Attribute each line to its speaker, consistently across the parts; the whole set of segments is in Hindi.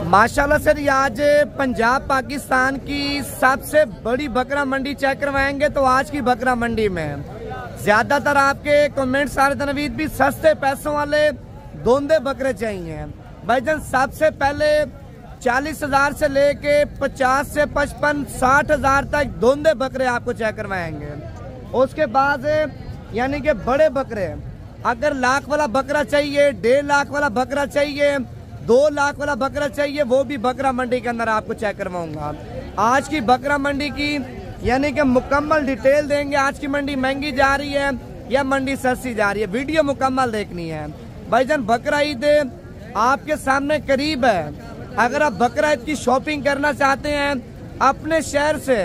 Speaker 1: माशाल्लाह सर, ये आज पंजाब पाकिस्तान की सबसे बड़ी बकरा मंडी चेक करवाएंगे। तो आज की बकरा मंडी में ज्यादातर आपके कमेंट्स आ रहे थे नवीद भी सस्ते पैसों वाले दोंदे बकरे चाहिए। भाईजान सबसे पहले 40,000 से लेके 50 से 55 60,000 तक दोंदे बकरे आपको चेक करवाएंगे। उसके बाद यानी कि बड़े बकरे, अगर लाख वाला बकरा चाहिए, 1.5 लाख वाला बकरा चाहिए, 2 लाख वाला बकरा चाहिए, वो भी बकरा मंडी के अंदर आपको चेक करवाऊंगा। आज की बकरा मंडी की यानी कि मुकम्मल डिटेल देंगे। आज की मंडी महंगी जा रही है या मंडी सस्ती जा रही है, वीडियो मुकम्मल देखनी है। भाईजान बकरा ईद आपके सामने करीब है। अगर आप बकरा ईद की शॉपिंग करना चाहते हैं अपने शहर से,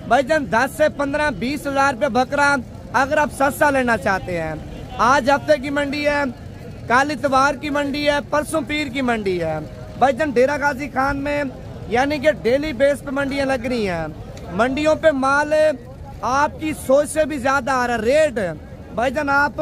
Speaker 1: भाईजान 10 से 15 20 हजार रुपये बकरा अगर आप सस्ता लेना चाहते हैं। आज हफ्ते की मंडी है, कल इतवार की मंडी है, परसों पीर की मंडी है। भाईजान डेरा गाजी खान में यानी कि डेली बेस पे मंडियां लग रही हैं। मंडियों पे माल आपकी सोच से भी ज्यादा आ रहा है। रेट भाईजान आप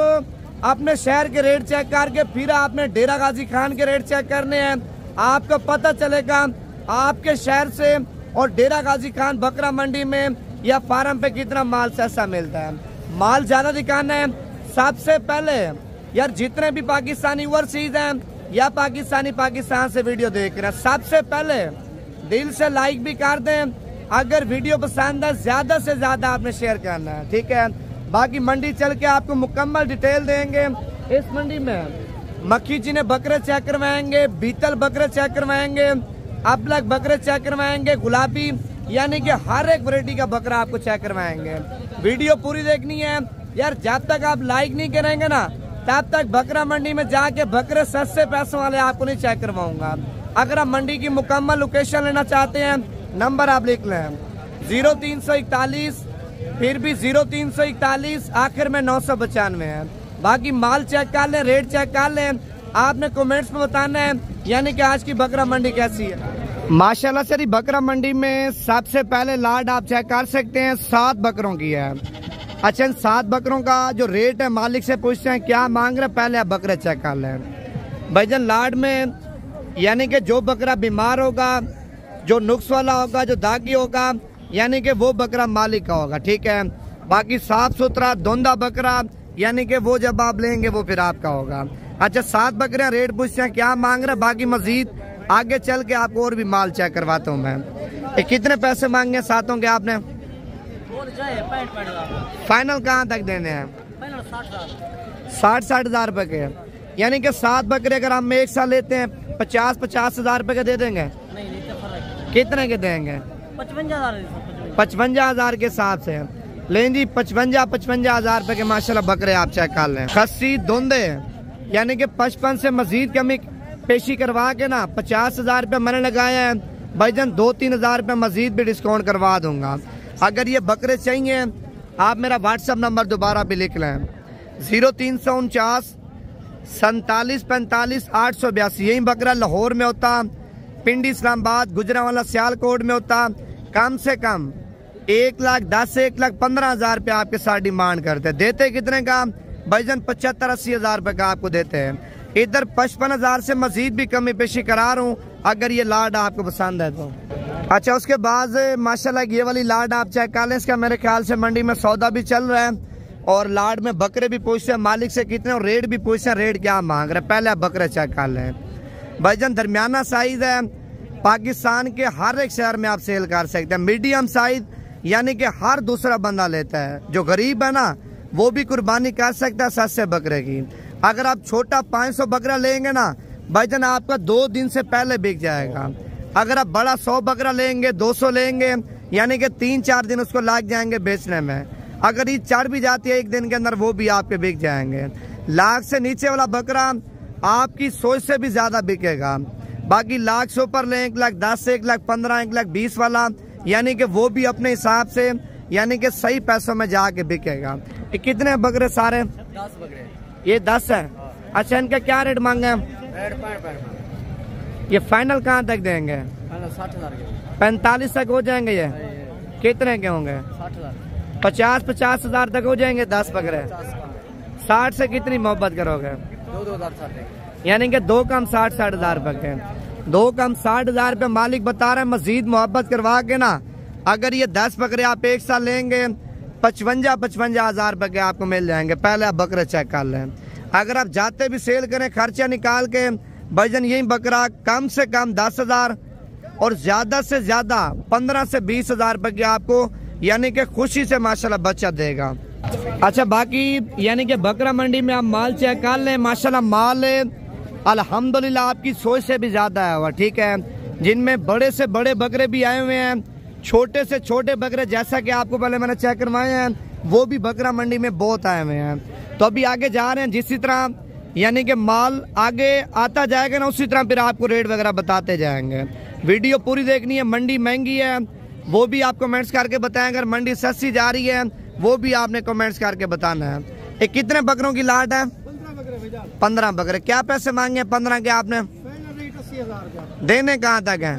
Speaker 1: अपने शहर के रेट चेक करके फिर आपने डेरा गाजी खान के रेट चेक करने हैं। आपको पता चलेगा आपके शहर से और डेरा गाजी खान बकरा मंडी में या फार्म पे कितना माल सस्ता मिलता है। माल ज्यादा दिखाना है। सबसे पहले यार जितने भी पाकिस्तानी ओवरसीज हैं या पाकिस्तान से वीडियो देख रहे हैं, सबसे पहले दिल से लाइक भी कर दें। अगर वीडियो पसंद है ज्यादा से ज्यादा आपने शेयर करना है, ठीक है। बाकी मंडी चल के आपको मुकम्मल डिटेल देंगे। इस मंडी में मक्खी जी ने बकरे चेक करवाएंगे, बीतल बकरे चेक करवाएंगे, अबलग बकरे चेक करवाएंगे, गुलाबी यानी कि हर एक वैरायटी का बकरा आपको चेक करवाएंगे। वीडियो पूरी देखनी है यार। जब तक आप लाइक नहीं करेंगे ना तब तक बकरा मंडी में जाके बकरे सस्ते पैसों वाले आपको नहीं चेक करवाऊंगा। अगर आप मंडी की मुकम्मल लोकेशन लेना चाहते हैं, नंबर आप लिख लें 0341 फिर भी 0341 आखिर में 995 है। बाकी माल चेक कर लें, रेट चेक कर लें। आपने कमेंट्स में बताना है यानी कि आज की बकरा मंडी कैसी है। माशाल्लाह सर, बकरा मंडी में सबसे पहले लाड आप चेक कर सकते हैं 7 बकरों की है। अच्छा, 7 बकरों का जो रेट है मालिक से पूछते हैं क्या मांग रहे, पहले आप बकरे चेक कर लें। भाईजान लाड में यानी कि जो बकरा बीमार होगा, जो नुक्स वाला होगा, जो दागी होगा, यानी कि वो बकरा मालिक का होगा, ठीक है। बाकी साफ सुथरा धुंधा बकरा यानी कि वो जब आप लेंगे वो फिर आपका होगा। अच्छा, 7 बकरियां रेट पूछते हैं क्या मांग रहे, बाकी मजीद आगे चल के आपको और भी माल चेक करवाता हूँ मैं। कितने पैसे मांगे सातों के आपने? फाइनल कहाँ तक देने हैं? 60 हजार रुपए के। यानी कि 7 बकरे अगर हम एक साल लेते हैं 50 हजार रुपए के दे देंगे। कितने के देंगे? 55 हजार के हिसाब से लें जी। 55 हजार रुपए के माशाल्लाह बकरे आप चेक कर लें। खस्सी धुंधे यानी कि 55 से मजीद कमी पेशी करवा के ना 50 हजार रुपये मैंने लगाए हैं। भाईजान 2-3 हजार रुपये मजीद भी डिस्काउंट करवा दूंगा। अगर ये बकरे चाहिए आप मेरा व्हाट्सअप नंबर दोबारा भी लिख लें 0349 47 45 882। यही बकरा लाहौर में होता, पिंडी इस्लामाबाद, गुजरांवाला सियालकोट में होता। कम से कम 1,10,000 से 1,15,000 रुपये आपके साथ डिमांड करते। देते कितने का? भाईजान 75-80 हजार रुपये का आपको देते हैं। इधर 55 हजार से मजीद भी कमी पेशी करा रहा हूँ अगर ये लाड आपको पसंद है तो। अच्छा, उसके बाद माशाल्लाह ये वाली लाड आप चेक कर लें। इसका मेरे ख्याल से मंडी में सौदा भी चल रहा है और लाड में बकरे भी पूछते हैं मालिक से कितने और रेट भी पूछते हैं, रेट क्या मांग रहे हैं। पहले आप बकरे चेक कर लें। भाईजान दरमियाना साइज है, पाकिस्तान के हर एक शहर में आप सेल कर सकते हैं। मीडियम साइज यानी कि हर दूसरा बंदा लेता है। जो गरीब है ना वो भी कुर्बानी कर सकता है सस्ते बकरे की। अगर आप छोटा 500 बकरा लेंगे ना भाईजान आपका 2 दिन से पहले बिक जाएगा। अगर आप बड़ा 100 बकरा लेंगे, 200 लेंगे यानी कि 3-4 दिन उसको लग जाएंगे बेचने में। अगर ये चढ़ भी जाती है 1 दिन के अंदर वो भी आपके बिक जाएंगे। लाख से नीचे वाला बकरा आपकी सोच से भी ज्यादा बिकेगा। बाकी लाख से ऊपर ले 1,10,000 से 1,15,000 1,20,000 वाला यानी कि वो भी अपने हिसाब से यानी कि सही पैसों में जाके बिकेगा। ये कितने बकरे सारे?
Speaker 2: 10 बकरे।
Speaker 1: ये 10 है। अच्छा, इनका क्या रेट मांगे? ये फाइनल कहाँ तक देंगे?
Speaker 2: 60 हजार के।
Speaker 1: 45 तक हो जाएंगे। ये कितने के होंगे? 50 हजार तक हो जाएंगे 10 बकरे। 60 से कितनी मोहब्बत करोगे?
Speaker 2: 2 हजार।
Speaker 1: यानी कि 2 कम 60 हजार रुपए के। 2 कम 60,000 रुपये मालिक बता रहे हैं। मजीद मोहब्बत करवा के ना अगर ये 10 बकरे आप एक साल लेंगे 55 हज़ार रुपये के आपको मिल जाएंगे। पहले आप बकरे चेक कर लें। अगर आप जाते भी सेल करें खर्चा निकाल के भाईजान यही बकरा कम से कम 10,000 और ज्यादा से ज्यादा 15 से 20 हज़ार रुपये की आपको यानी कि खुशी से माशाल्लाह बचत देगा। अच्छा बाकी यानी कि बकरा मंडी में आप माल चेक कर लें। माशाल्लाह माल अल्हम्दुलिल्लाह आपकी सोच से भी ज्यादा है हुआ, ठीक है। जिनमें बड़े से बड़े बकरे भी आए हुए हैं, छोटे से छोटे बकरे जैसा कि आपको पहले मैंने चेक करवाए हैं वो भी बकरा मंडी में बहुत आए हुए हैं। तो अभी आगे जा रहे हैं, जिसी तरह यानी कि माल आगे आता जाएगा ना उसी तरह फिर आपको रेट वगैरह बताते जाएंगे। वीडियो पूरी देखनी है। मंडी महंगी है वो भी आप कमेंट्स करके बताएं, अगर मंडी सस्ती जा रही है वो भी आपने कमेंट्स करके बताना है। ये कितने बकरों की लाट है? 15 बकरे। क्या पैसे मांगे 15 के आपने? देने कहाँ तक है?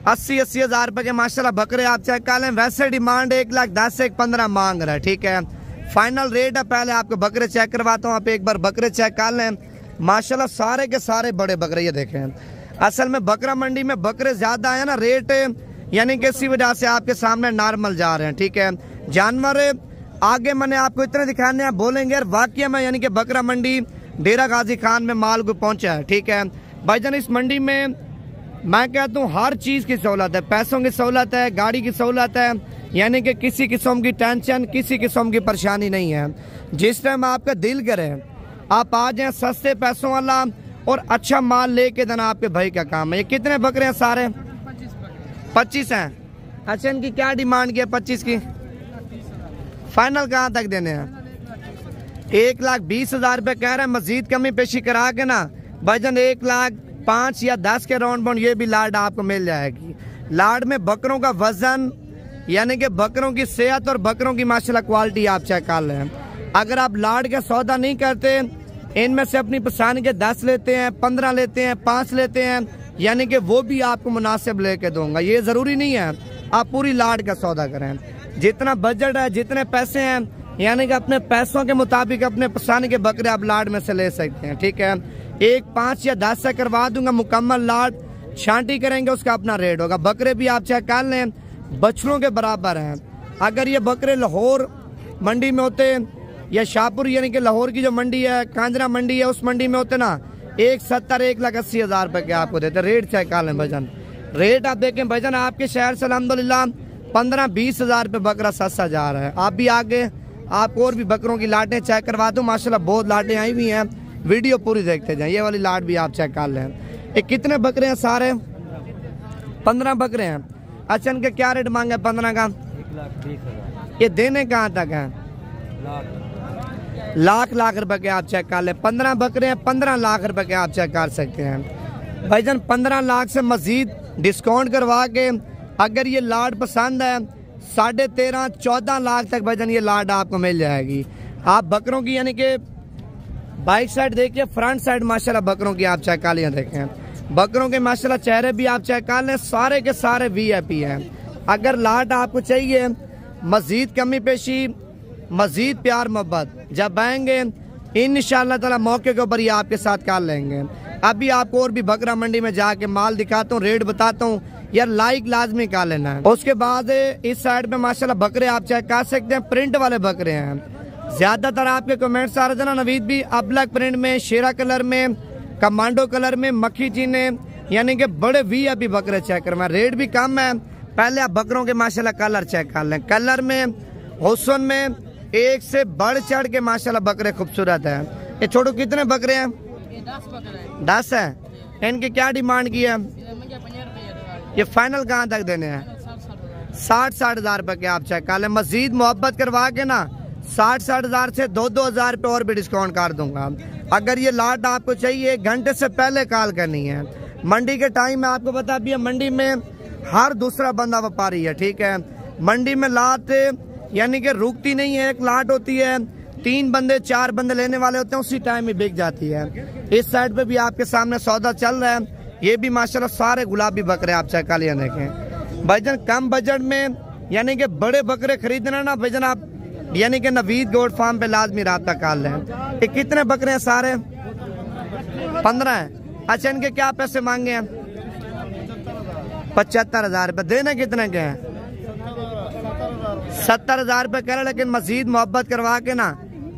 Speaker 1: 80 हज़ार रुपए के माशाल्लाह बकरे आप चेक कर लें। वैसे डिमांड 1,10,000 से 1,15 मांग रहा है, ठीक है। फाइनल रेट है। पहले आपको बकरे चेक करवाता हूँ, आप एक बार बकरे चेक कर लें। माशाल्लाह सारे के सारे बड़े बकरे ये देखें। असल में बकरा मंडी में बकरे ज्यादा है ना, रेट यानी कि इसी वजह से आपके सामने नॉर्मल जा रहे हैं, ठीक है। जानवर आगे मैंने आपको इतने दिखाने हैं, बोलेंगे यार वाकई में यानी कि बकरा मंडी डेरा गाजी खान में माल को पहुंचा है, ठीक है भाईजान। इस मंडी में मैं कहता हूँ हर चीज की सहूलत है, पैसों की सहूलत है, गाड़ी की सहूलत है, यानी कि किसी किस्म की टेंशन किसी किस्म की परेशानी नहीं है। जिस टाइम आपका दिल करे आप आ जाए, सस्ते पैसों वाला और अच्छा माल लेके देना आपके भाई का काम है। ये कितने बकरे हैं? सारे 25 हैं। अच्छा इनकी क्या डिमांड की है? 25 की। फाइनल कहाँ तक देने हैं? 1,20,000 रुपये कह रहे हैं। मजीद कमी पेशी करा के ना भाईजान 1,05,000 या 10 के राउंड बाउंड ये भी लाड आपको मिल जाएगी। लाड में बकरों का वजन यानी कि बकरों की सेहत और बकरों की माशाल्लाह क्वालिटी आप चेक कर लें। अगर आप लाड का सौदा नहीं करते, इनमें से अपनी पसंद के 10 लेते हैं, 15 लेते हैं, 5 लेते हैं, यानी कि वो भी आपको मुनासिब लेके दूंगा। ये जरूरी नहीं है आप पूरी लाड का सौदा करें। जितना बजट है, जितने पैसे हैं, यानी कि अपने पैसों के मुताबिक अपने पसंद के बकरे आप लाड में से ले सकते हैं, ठीक है। 1, 5 या 10 से करवा दूंगा मुकम्मल लाड। छांटी करेंगे उसका अपना रेट होगा। बकरे भी आप चेक कर लें, बछड़ों के बराबर हैं। अगर ये बकरे लाहौर मंडी में होते या शाहपुर यानी कि लाहौर की जो मंडी है, कांजरा मंडी है, उस मंडी में होते ना 1,70,000 1,80,000 रुपए के आपको देते। रेट चेक कर लें भजन। रेट आप देखें भजन, आपके शहर से अल्हम्दुलिल्लाह 15-20 हज़ार रुपये बकरा सस्ता जा रहा है। आप भी आगे आपको और भी बकरों की लाटें चेक करवा दूँ। माशाल्लाह बहुत लाटें आई हुई हैं, वीडियो पूरी देखते जाएं। ये वाली लाट भी आप चेक कर लें। ये कितने बकरे हैं? सारे 15 बकरे हैं। अच्छा इनके क्या रेट मांगे? 15 का
Speaker 2: 1,20,000।
Speaker 1: ये देने कहाँ तक है? लाख रुपए के आप चेक कर ले। 15 बकरे हैं, 15 लाख रुपए के आप चेक कर सकते हैं भाईजान। 15 लाख से मजीद डिस्काउंट करवा के अगर ये लाट पसंद है 13.5-14 लाख तक भाईजान ये लाट आपको मिल जाएगी। आप बकरों की यानी कि बाइक साइड देखिए, फ्रंट साइड माशाल्लाह बकरों की आप चेक कर लिया देखें। बकरों के माशाल्लाह चेहरे भी आप चेक कर लें, सारे के सारे VIP हैं। अगर लाट आपको चाहिए, मजीद कमी पेशी, मजीद प्यार मोहब्बत जब आएंगे इंशाअल्लाह ताला मौके के ऊपर ये आपके साथ कर लेंगे। अभी आपको और भी बकरा मंडी में जाके माल दिखाता हूँ, रेट बताता हूँ, यार लाइक लाजमी कर लेना है। उसके बाद इस साइड पे माशाल्लाह बकरे आप चेक कर सकते हैं, प्रिंट वाले बकरे हैं। ज्यादातर आपके कमेंट्स आ रहे थे ना नवीद भी अबलक प्रिंट में, शेरा कलर में, कमांडो कलर में, मक्खी चीने, यानी कि बड़े VIP बकरे चेक कर। रेट भी कम है। पहले आप बकरों के माशाल्लाह कलर चेक कर लें। कलर में, हुस्न में एक से बढ़ चढ़ के माशाल्लाह बकरे खूबसूरत है। ये छोटू कितने बकरे हैं? 10 है। इनकी क्या डिमांड की है? ये फाइनल कहाँ तक देने हैं? 60-60 हज़ार रुपए के आप चेक कर लें। मजीद मोहब्बत करवा के ना 60-60 हज़ार से 2-2 हज़ार रुपये और भी डिस्काउंट कर दूंगा। अगर ये लाट आपको चाहिए 1 घंटे से पहले कॉल करनी है। मंडी के टाइम में आपको बता दिया, मंडी में हर दूसरा बंदा व्यापारी है, ठीक है। मंडी में लाट यानी कि रुकती नहीं है। एक लाट होती है, 3 बंदे 4 बंदे लेने वाले होते हैं, उसी टाइम में बिक जाती है। इस साइड पे भी आपके सामने सौदा चल रहा है। ये भी माशाल्लाह सारे गुलाबी बकरे आप चेक कर लिया देखें भाईजान। कम बजट में यानी कि बड़े बकरे खरीदना ना भाईजान, आप यानी कि नवीद गोट फार्म पे लाजमी राब्ता कर लें। ये कितने बकरे हैं? सारे 15 हैं। अच्छा इनके क्या पैसे मांगे हैं? 75,000 रुपये। देने कितने के हैं? 70,000 रुपये कह रहे, लेकिन मजीद मोहब्बत करवा के ना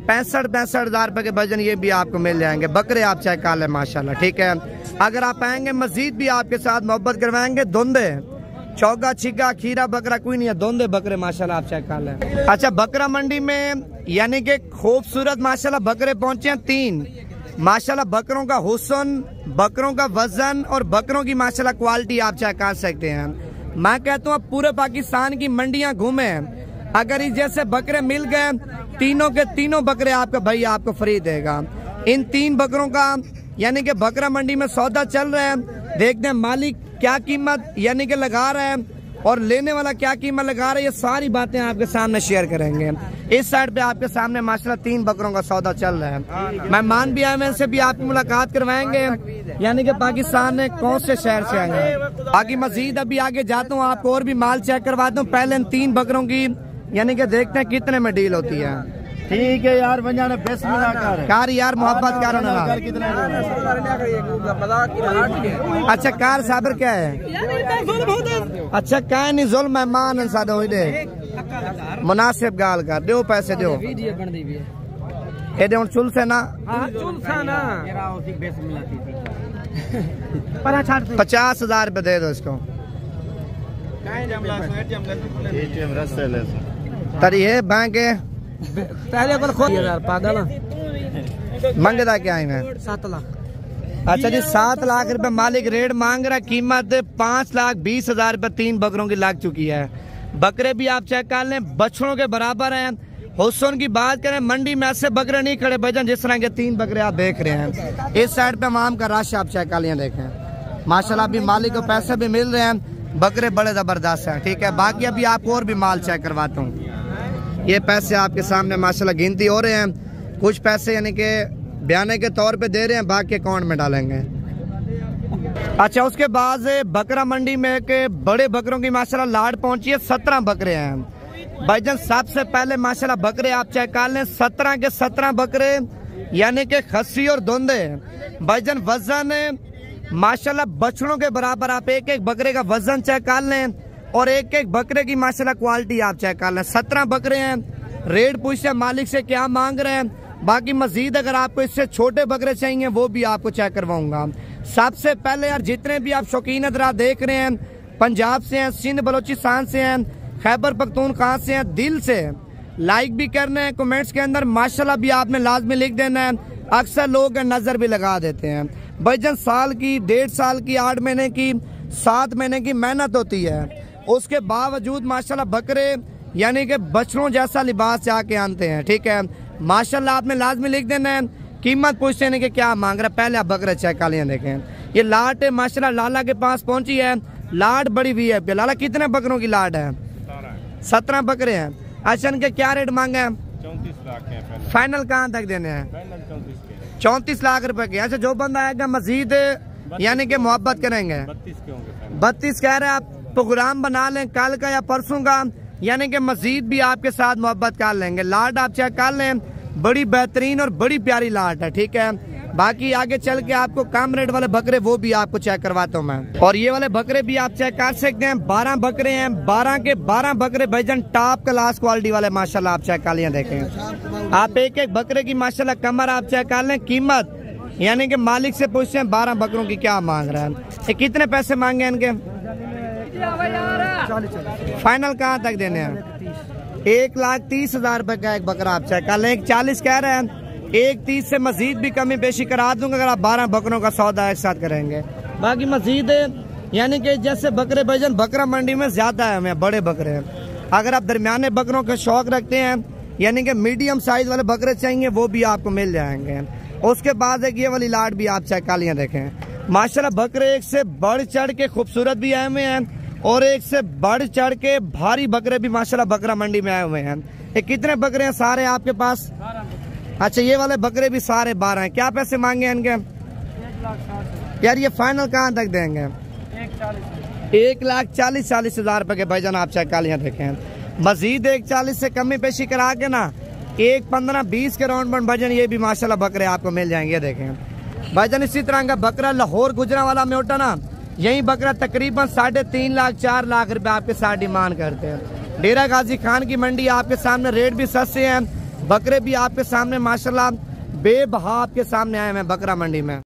Speaker 1: 65,000 रुपये के भजन ये भी आपको मिल जाएंगे। बकरे आप चेक कर लें माशाल्लाह, ठीक है। अगर आप आएंगे मजीद भी आपके साथ मोहब्बत करवाएंगे। धुंधे, चौगा, छिगा, खीरा बकरा कोई नहीं है, धुंधे बकरे माशाल्लाह आप चेक कर लें। अच्छा, बकरा मंडी में यानी कि खूबसूरत माशाल्लाह बकरे पहुंचे हैं 3 माशाल्लाह। बकरों का हुस्न, बकरों का वजन और बकरों की माशाल्लाह क्वालिटी आप चेक कर सकते हैं। मैं कहता हूँ पूरे पाकिस्तान की मंडियां घूमे, अगर इस जैसे बकरे मिल गए तीनों के तीनों बकरे आपका भाई आपको फ्री देगा। इन 3 बकरों का यानी कि बकरा मंडी में सौदा चल रहा है। देखते हैं मालिक क्या कीमत यानी कि लगा रहा है और लेने वाला क्या कीमत लगा रहा है, ये सारी बातें आपके सामने शेयर करेंगे। इस साइड पे आपके सामने माशाल्लाह 3 बकरों का सौदा चल रहा है। मेहमान भी आए हैं, से भी आपकी मुलाकात करवाएंगे यानी कि पाकिस्तान में कौन से शहर से आएंगे। बाकी मजीद अभी आगे जाता हूँ, आपको और भी माल चेक करवाता हूँ। पहले इन 3 बकरों की यानी कि देखते हैं कितने में डील होती है।
Speaker 2: ठीक है यार, बन जाने
Speaker 1: कार यार मोहब्बत कार अच्छा कार साबर क्या है? अच्छा क्या नहीं जुल्म मेहमान सादा हो दे मुनासिब गाल कर दो, पैसे दो ये दे चुल से ना 50,000 रुपये दे दो इसको। तरी है बैंक
Speaker 2: पहले पागल
Speaker 1: मंगदा क्या है?
Speaker 2: 7 लाख।
Speaker 1: अच्छा जी, 7 लाख रुपए मालिक रेट मांग रहा है। कीमत 5,20,000 रुपए 3 बकरों की लग चुकी है। बकरे भी आप चेक कर लें, बछड़ों के बराबर हैं। हुस्न की बात करें, मंडी में ऐसे बकरे नहीं खड़े भजन जिस तरह के 3 बकरे आप देख रहे हैं। इस साइड पे आम का रश आप चेक कर लिया, देखें माशाल्लाह अभी मालिक को पैसे भी मिल रहे हैं। बकरे बड़े जबरदस्त हैं, ठीक है। बाकी अभी आपको और भी माल चेक करवाता हूँ। ये पैसे आपके सामने माशाल्लाह गिनती हो रहे हैं। कुछ पैसे यानी कि बयाने के तौर पे दे रहे हैं, बाकी अकाउंट में डालेंगे। अच्छा, उसके बाद बकरा मंडी में एक बड़े बकरों की माशाल्लाह लाड पहुंची है। 17 बकरे हैं भाईजान। सबसे पहले माशाल्लाह बकरे आप चेक कर लें, 17 के 17 बकरे यानी कि खस्सी और धुंधे भाईजान। वजन माशाल्लाह बछड़ों के बराबर। आप एक एक बकरे का वजन चेक कर लें और एक एक बकरे की माशाल्लाह क्वालिटी आप चेक कर लें। 17 बकरे हैं। रेट पूछे मालिक से क्या मांग रहे हैं। बाकी मजीद अगर आपको इससे छोटे बकरे चाहिए वो भी आपको चेक करवाऊंगा। सबसे पहले यार जितने भी आप शौकीन हज़रात देख रहे हैं, पंजाब से हैं, सिंध बलोचिस्तान से हैं, खैबर पख्तूनख्वा से हैं, दिल से लाइक भी करना है। कमेंट्स के अंदर माशाल्लाह भी आपने लाजमी लिख देना है। अक्सर लोग नजर भी लगा देते हैं भाईजान। साल की, 1.5 साल की, 8 महीने की, 7 महीने की मेहनत होती है। उसके बावजूद माशाल्लाह बकरे यानी कि बछड़ों जैसा लिबास जाके आते हैं, ठीक है। माशाल्लाह आपने लाजमी लिख देना है। कीमत पूछते हैं कि क्या मांग रहा है। पहले आप बकरे चेक कर लिया, देखें ये लाट है माशाल्लाह लाला के पास पहुंची है। लाट बड़ी हुई है। लाला कितने बकरों की लाट है? 17 बकरे हैं। अच्छा, इनके क्या रेट मांगे हैं?
Speaker 2: 34 लाख है।
Speaker 1: फाइनल कहाँ तक देने हैं? 34 लाख रुपए के। अच्छा, जो बंदा आएगा मजीद यानी कि मोहब्बत करेंगे 32 कह रहे हैं। आप प्रोग्राम बना लें कल का या परसों का, यानी कि मजीद भी आपके साथ मोहब्बत कर लेंगे। लाट आप चेक कर लें, बड़ी बेहतरीन और बड़ी प्यारी लाट है, ठीक है। बाकी आगे चल के आपको कम रेट वाले बकरे वो भी आपको चेक करवाता हूँ मैं। और ये वाले बकरे भी आप चेक कर सकते हैं। 12 बकरे हैं। 12 के 12 बकरे भाईजान टॉप क्लास क्वालिटी वाले माशाल्लाह आप चेक कर लिया, देखें आप एक एक बकरे की माशाल्लाह कमर आप चेक कर लें। कीमत यानी कि मालिक से पूछते हैं 12 बकरों की क्या मांग रहा है। ये कितने पैसे मांगे इनके? फाइनल कहाँ तक देने हैं? 1,30,000 रुपए का एक बकरा आप चेक कर लें। 1,40 कह रहे हैं। 1,30 से मजीद भी कमी पेशी करा दूंगा अगर आप 12 बकरों का सौदा एक साथ करेंगे। बाकी मजीद यानी कि जैसे बकरे भाईजान बकरा मंडी में ज्यादा है, हमें बड़े बकरे हैं। अगर आप दरमियाने बकरों के शौक रखते हैं यानी कि मीडियम साइज वाले बकरे चाहिए वो भी आपको मिल जाएंगे। उसके बाद एक ये वाली लाट भी आप चेक कर लिया, देखें माशाल्लाह बकरे एक से बढ़ चढ़ के खूबसूरत भी आए हुए हैं और एक से बढ़ चढ़ के भारी बकरे भी माशाल्लाह बकरा मंडी में आए हुए हैं। ये कितने बकरे हैं सारे आपके पास? अच्छा, ये वाले बकरे भी सारे 12 हैं। क्या पैसे मांगे हैं इनके? 1,60,000 यार ये फाइनल कहाँ तक देंगे? 1,40,000 रुपए के भाईजान आप चेक कर लिया, देखें मजीद 1,40 से कमी पेशी करा के ना 1,15-20 के राउंड में भाईजान ये भी माशाल्लाह बकरे आपको मिल जाएंगे। देखें भाईजान इसी तरह का बकरा लाहौर गुजरांवाला में होता ना, यही बकरा तकरीबन 3.5 लाख 4 लाख रुपए आपके साथ डिमांड करते हैं। डेरा गाजी खान की मंडी आपके सामने, रेट भी सस्ते हैं, बकरे भी आपके सामने माशाल्लाह बेबहा आपके सामने आए हैं बकरा मंडी में।